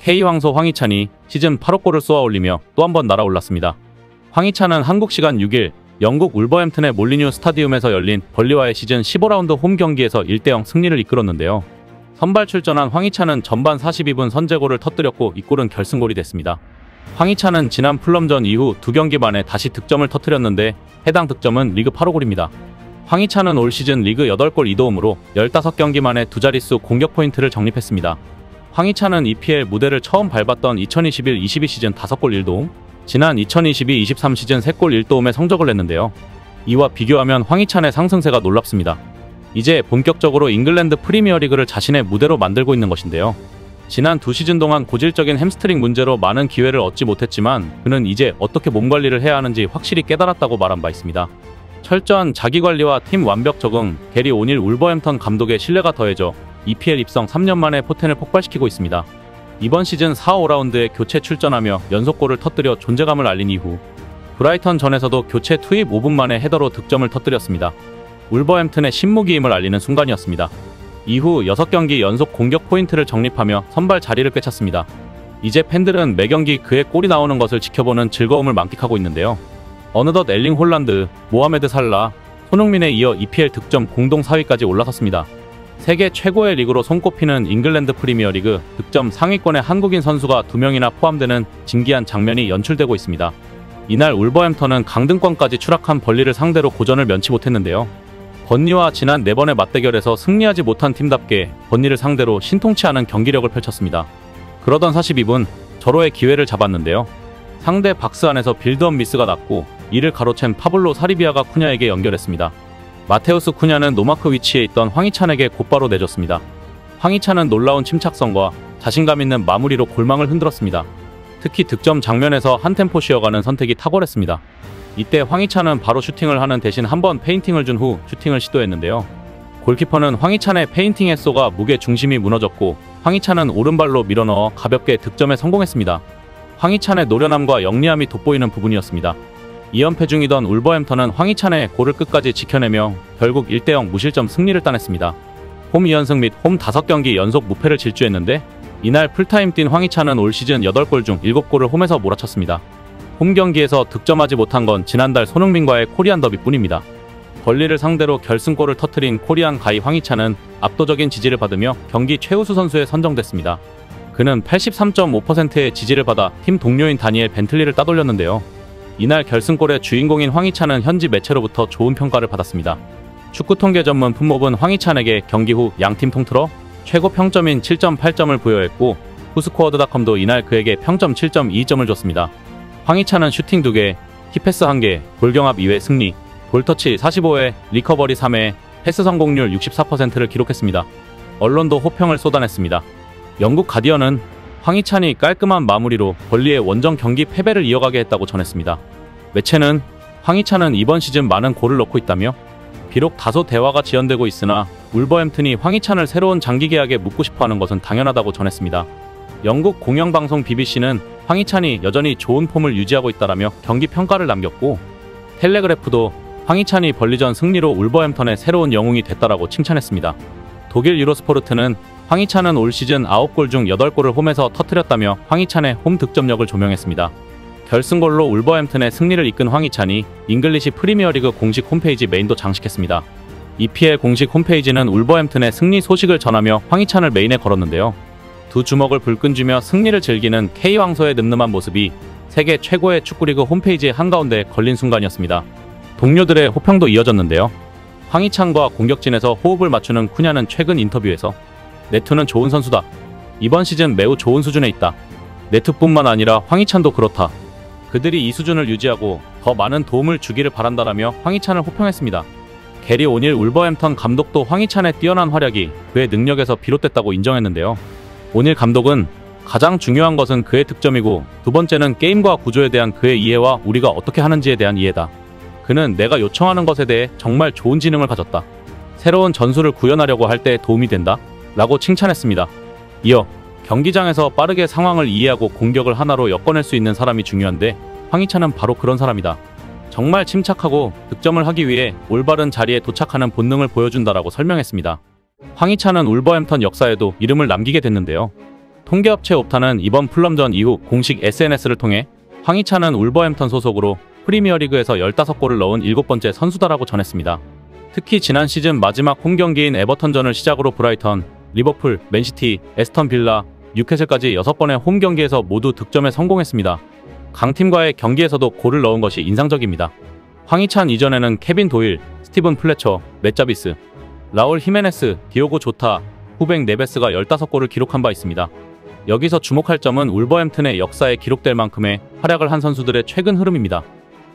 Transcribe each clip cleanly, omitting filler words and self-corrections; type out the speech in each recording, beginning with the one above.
K황소 황희찬이 시즌 8호 골을 쏘아올리며 또 한 번 날아올랐습니다. 황희찬은 한국 시간 6일 영국 울버햄튼의 몰리뉴 스타디움에서 열린 벌리와의 시즌 15라운드 홈 경기에서 1대0 승리를 이끌었는데요. 선발 출전한 황희찬은 전반 42분 선제골을 터뜨렸고 이 골은 결승골이 됐습니다. 황희찬은 지난 풀럼전 이후 2경기 만에 다시 득점을 터뜨렸는데 해당 득점은 리그 8호 골입니다. 황희찬은 올 시즌 리그 8골 2도움으로 15경기 만에 두 자릿수 공격 포인트를 적립했습니다. 황희찬은 EPL 무대를 처음 밟았던 2021-22 시즌 5골 1도움, 지난 2022-23 시즌 3골 1도움의 성적을 냈는데요. 이와 비교하면 황희찬의 상승세가 놀랍습니다. 이제 본격적으로 잉글랜드 프리미어리그를 자신의 무대로 만들고 있는 것인데요. 지난 2시즌 동안 고질적인 햄스트링 문제로 많은 기회를 얻지 못했지만 그는 이제 어떻게 몸 관리를 해야 하는지 확실히 깨달았다고 말한 바 있습니다. 철저한 자기관리와 팀 완벽 적응, 게리 오닐 울버햄턴 감독의 신뢰가 더해져 EPL 입성 3년 만에 포텐을 폭발시키고 있습니다. 이번 시즌 4, 5라운드에 교체 출전하며 연속골을 터뜨려 존재감을 알린 이후 브라이턴전에서도 교체 투입 5분 만에 헤더로 득점을 터뜨렸습니다. 울버햄튼의 신무기임을 알리는 순간이었습니다. 이후 6경기 연속 공격 포인트를 적립하며 선발 자리를 꿰찼습니다. 이제 팬들은 매경기 그의 골이 나오는 것을 지켜보는 즐거움을 만끽하고 있는데요. 어느덧 엘링 홀란드, 모하메드 살라, 손흥민에 이어 EPL 득점 공동 4위까지 올라섰습니다. 세계 최고의 리그로 손꼽히는 잉글랜드 프리미어리그 득점 상위권에 한국인 선수가 2명이나 포함되는 진기한 장면이 연출되고 있습니다. 이날 울버햄턴은 강등권까지 추락한 벌리를 상대로 고전을 면치 못했는데요. 번니와 지난 4번의 맞대결에서 승리하지 못한 팀답게 번니를 상대로 신통치 않은 경기력을 펼쳤습니다. 그러던 42분 절호의 기회를 잡았는데요. 상대 박스 안에서 빌드업 미스가 났고 이를 가로챈 파블로 사리비아가 쿠냐에게 연결했습니다. 마테우스 쿠냐는 노마크 위치에 있던 황희찬에게 곧바로 내줬습니다. 황희찬은 놀라운 침착성과 자신감 있는 마무리로 골망을 흔들었습니다. 특히 득점 장면에서 한 템포 쉬어가는 선택이 탁월했습니다. 이때 황희찬은 바로 슈팅을 하는 대신 한번 페인팅을 준 후 슈팅을 시도했는데요. 골키퍼는 황희찬의 페인팅 햇소가 무게 중심이 무너졌고 황희찬은 오른발로 밀어넣어 가볍게 득점에 성공했습니다. 황희찬의 노련함과 영리함이 돋보이는 부분이었습니다. 2연패 중이던 울버햄턴은 황희찬의 골을 끝까지 지켜내며 결국 1대0 무실점 승리를 따냈습니다. 홈 2연승 및 홈 5경기 연속 무패를 질주했는데 이날 풀타임 뛴 황희찬은 올 시즌 8골 중 7골을 홈에서 몰아쳤습니다. 홈 경기에서 득점하지 못한 건 지난달 손흥민과의 코리안 더비뿐입니다. 벌리를 상대로 결승골을 터뜨린 코리안 가이 황희찬은 압도적인 지지를 받으며 경기 최우수 선수에 선정됐습니다. 그는 83.5%의 지지를 받아 팀 동료인 다니엘 벤틀리를 따돌렸는데요. 이날 결승골의 주인공인 황희찬은 현지 매체로부터 좋은 평가를 받았습니다. 축구 통계 전문 품목은 황희찬에게 경기 후 양팀 통틀어 최고 평점인 7.8점을 부여했고 후스코어드닷컴도 이날 그에게 평점 7.2점을 줬습니다. 황희찬은 슈팅 2개, 키패스 1개, 볼경합 2회 승리, 볼터치 45회, 리커버리 3회, 패스 성공률 64%를 기록했습니다. 언론도 호평을 쏟아냈습니다. 영국 가디언은 황희찬이 깔끔한 마무리로 벌리의 원정 경기 패배를 이어가게 했다고 전했습니다. 매체는 황희찬은 이번 시즌 많은 골을 넣고 있다며 비록 다소 대화가 지연되고 있으나 울버햄튼이 황희찬을 새로운 장기 계약에 묻고 싶어하는 것은 당연하다고 전했습니다. 영국 공영방송 BBC는 황희찬이 여전히 좋은 폼을 유지하고 있다라며 경기 평가를 남겼고 텔레그래프도 황희찬이 벌리전 승리로 울버햄턴의 새로운 영웅이 됐다라고 칭찬했습니다. 독일 유로스포르트는 황희찬은 올 시즌 9골 중 8골을 홈에서 터뜨렸다며 황희찬의 홈 득점력을 조명했습니다. 결승골로 울버햄튼의 승리를 이끈 황희찬이 잉글리시 프리미어리그 공식 홈페이지 메인도 장식했습니다. EPL 공식 홈페이지는 울버햄튼의 승리 소식을 전하며 황희찬을 메인에 걸었는데요. 두 주먹을 불끈 쥐며 승리를 즐기는 K황소의 늠름한 모습이 세계 최고의 축구리그 홈페이지의 한가운데 걸린 순간이었습니다. 동료들의 호평도 이어졌는데요. 황희찬과 공격진에서 호흡을 맞추는 쿠냐는 최근 인터뷰에서 네투는 좋은 선수다. 이번 시즌 매우 좋은 수준에 있다. 네투뿐만 아니라 황희찬도 그렇다. 그들이 이 수준을 유지하고 더 많은 도움을 주기를 바란다라며 황희찬을 호평했습니다. 게리 오닐 울버햄턴 감독도 황희찬의 뛰어난 활약이 그의 능력에서 비롯됐다고 인정했는데요. 오닐 감독은 가장 중요한 것은 그의 득점이고 두 번째는 게임과 구조에 대한 그의 이해와 우리가 어떻게 하는지에 대한 이해다. 그는 내가 요청하는 것에 대해 정말 좋은 지능을 가졌다. 새로운 전술을 구현하려고 할 때 도움이 된다. 라고 칭찬했습니다. 이어 경기장에서 빠르게 상황을 이해하고 공격을 하나로 엮어낼 수 있는 사람이 중요한데 황희찬은 바로 그런 사람이다. 정말 침착하고 득점을 하기 위해 올바른 자리에 도착하는 본능을 보여준다라고 설명했습니다. 황희찬은 울버햄턴 역사에도 이름을 남기게 됐는데요. 통계업체 옵타는 이번 풀럼전 이후 공식 SNS를 통해 황희찬은 울버햄턴 소속으로 프리미어리그에서 15골을 넣은 7번째 선수다라고 전했습니다. 특히 지난 시즌 마지막 홈경기인 에버턴전을 시작으로 브라이턴, 리버풀, 맨시티, 에스턴 빌라, 뉴캐슬까지 6번의 홈경기에서 모두 득점에 성공했습니다. 강팀과의 경기에서도 골을 넣은 것이 인상적입니다. 황희찬 이전에는 케빈 도일, 스티븐 플래처, 맷 자비스, 라울 히메네스, 디오고 조타, 후백 네베스가 15골을 기록한 바 있습니다. 여기서 주목할 점은 울버햄튼의 역사에 기록될 만큼의 활약을 한 선수들의 최근 흐름입니다.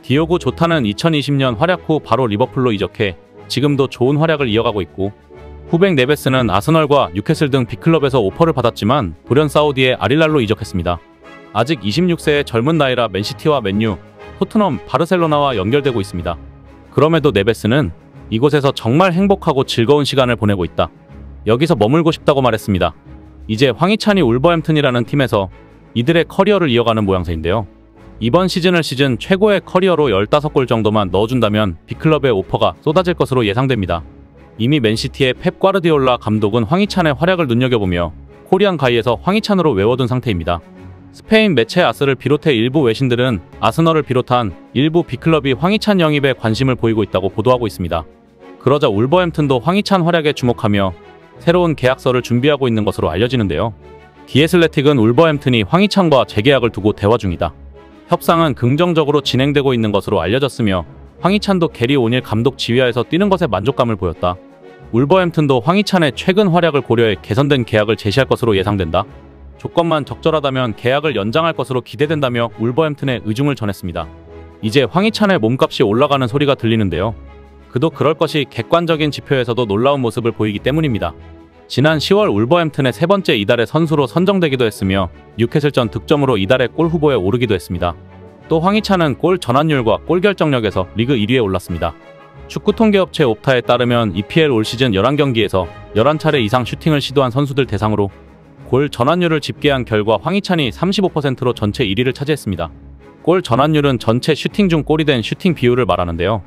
디오고 조타는 2020년 활약 후 바로 리버풀로 이적해 지금도 좋은 활약을 이어가고 있고, 후백 네베스는 아스널과 뉴캐슬 등 빅클럽에서 오퍼를 받았지만 돌연 사우디의 아릴랄로 이적했습니다. 아직 26세의 젊은 나이라 맨시티와 맨유, 토트넘, 바르셀로나와 연결되고 있습니다. 그럼에도 네베스는 이곳에서 정말 행복하고 즐거운 시간을 보내고 있다. 여기서 머물고 싶다고 말했습니다. 이제 황희찬이 울버햄튼이라는 팀에서 이들의 커리어를 이어가는 모양새인데요. 이번 시즌을 시즌 최고의 커리어로 15골 정도만 넣어준다면 빅클럽의 오퍼가 쏟아질 것으로 예상됩니다. 이미 맨시티의 펩 과르디올라 감독은 황희찬의 활약을 눈여겨보며 코리안 가이에서 황희찬으로 외워둔 상태입니다. 스페인 매체 아스를 비롯해 일부 외신들은 아스널을 비롯한 일부 빅클럽이 황희찬 영입에 관심을 보이고 있다고 보도하고 있습니다. 그러자 울버햄튼도 황희찬 활약에 주목하며 새로운 계약서를 준비하고 있는 것으로 알려지는데요. 디애슬레틱은 울버햄튼이 황희찬과 재계약을 두고 대화 중이다. 협상은 긍정적으로 진행되고 있는 것으로 알려졌으며 황희찬도 게리 오닐 감독 지휘하에서 뛰는 것에 만족감을 보였다. 울버햄튼도 황희찬의 최근 활약을 고려해 개선된 계약을 제시할 것으로 예상된다. 조건만 적절하다면 계약을 연장할 것으로 기대된다며 울버햄튼의 의중을 전했습니다. 이제 황희찬의 몸값이 올라가는 소리가 들리는데요. 그도 그럴 것이 객관적인 지표에서도 놀라운 모습을 보이기 때문입니다. 지난 10월 울버햄튼의 세 번째 이달의 선수로 선정되기도 했으며 뉴캐슬전 득점으로 이달의 골 후보에 오르기도 했습니다. 또 황희찬은 골 전환율과 골 결정력에서 리그 1위에 올랐습니다. 축구 통계업체 옵타에 따르면 EPL 올 시즌 11경기에서 11차례 이상 슈팅을 시도한 선수들 대상으로 골 전환율을 집계한 결과 황희찬이 35%로 전체 1위를 차지했습니다. 골 전환율은 전체 슈팅 중 골이 된 슈팅 비율을 말하는데요.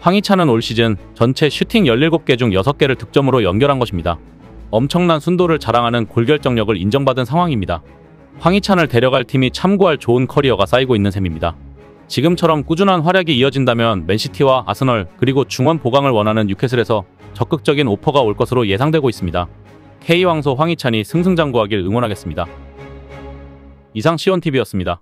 황희찬은 올 시즌 전체 슈팅 17개 중 6개를 득점으로 연결한 것입니다. 엄청난 순도를 자랑하는 골 결정력을 인정받은 상황입니다. 황희찬을 데려갈 팀이 참고할 좋은 커리어가 쌓이고 있는 셈입니다. 지금처럼 꾸준한 활약이 이어진다면 맨시티와 아스널 그리고 중원 보강을 원하는 뉴캐슬에서 적극적인 오퍼가 올 것으로 예상되고 있습니다. K왕소 황희찬이 승승장구하길 응원하겠습니다. 이상 시온TV였습니다.